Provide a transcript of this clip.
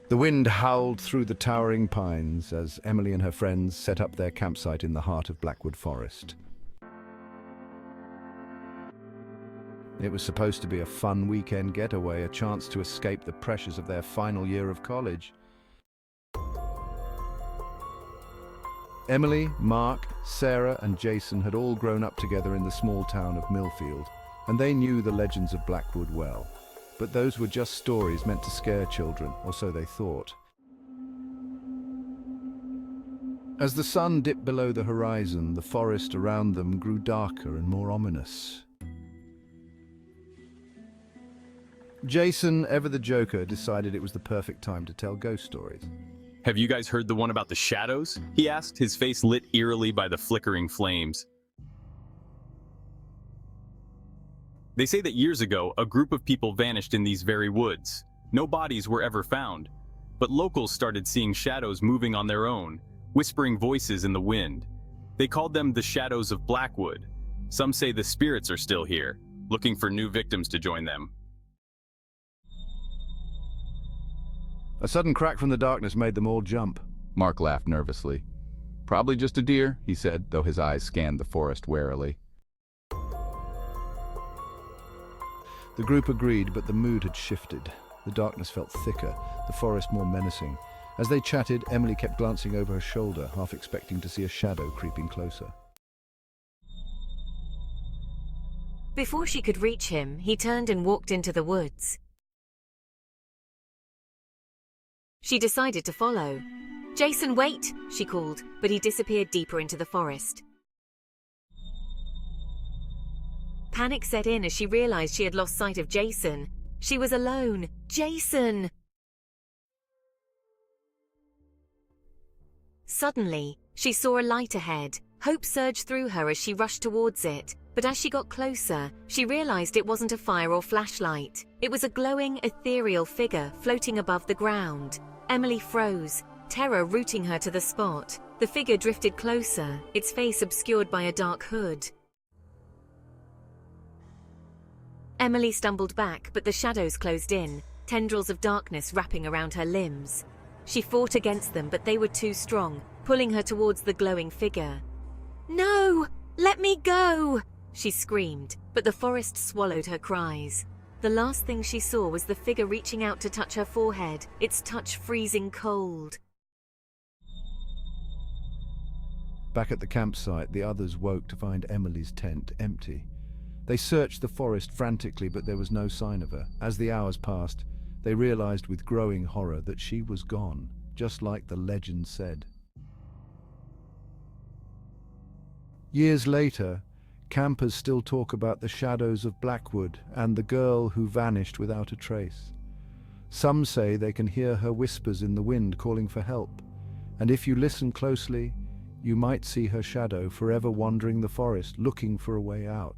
The wind howled through the towering pines as Emily and her friends set up their campsite in the heart of Blackwood Forest. It was supposed to be a fun weekend getaway, a chance to escape the pressures of their final year of college. Emily, Mark, Sarah, and Jason had all grown up together in the small town of Millfield, and they knew the legends of Blackwood well. But those were just stories meant to scare children, or so they thought. As the sun dipped below the horizon, the forest around them grew darker and more ominous. Jason, ever the joker, decided it was the perfect time to tell ghost stories. Have you guys heard the one about the shadows? He asked, his face lit eerily by the flickering flames. They say that years ago, a group of people vanished in these very woods. No bodies were ever found, but locals started seeing shadows moving on their own, whispering voices in the wind. They called them the Shadows of Blackwood. Some say the spirits are still here, looking for new victims to join them. A sudden crack from the darkness made them all jump. Mark laughed nervously. "Probably just a deer," he said, though his eyes scanned the forest warily. The group agreed, but the mood had shifted. The darkness felt thicker, the forest more menacing. As they chatted, Emily kept glancing over her shoulder, half expecting to see a shadow creeping closer. Before she could reach him, he turned and walked into the woods. She decided to follow. "Jason, wait!" she called, but he disappeared deeper into the forest. Panic set in as she realized she had lost sight of Jason. She was alone. Jason! Suddenly, she saw a light ahead. Hope surged through her as she rushed towards it. But as she got closer, she realized it wasn't a fire or flashlight. It was a glowing, ethereal figure floating above the ground. Emily froze, terror rooting her to the spot. The figure drifted closer, its face obscured by a dark hood. Emily stumbled back, but the shadows closed in, tendrils of darkness wrapping around her limbs. She fought against them, but they were too strong, pulling her towards the glowing figure. "No! Let me go!" she screamed, but the forest swallowed her cries. The last thing she saw was the figure reaching out to touch her forehead, its touch freezing cold. Back at the campsite, the others woke to find Emily's tent empty. They searched the forest frantically, but there was no sign of her. As the hours passed, they realized with growing horror that she was gone, just like the legend said. Years later, campers still talk about the shadows of Blackwood and the girl who vanished without a trace. Some say they can hear her whispers in the wind calling for help, and if you listen closely, you might see her shadow forever wandering the forest looking for a way out.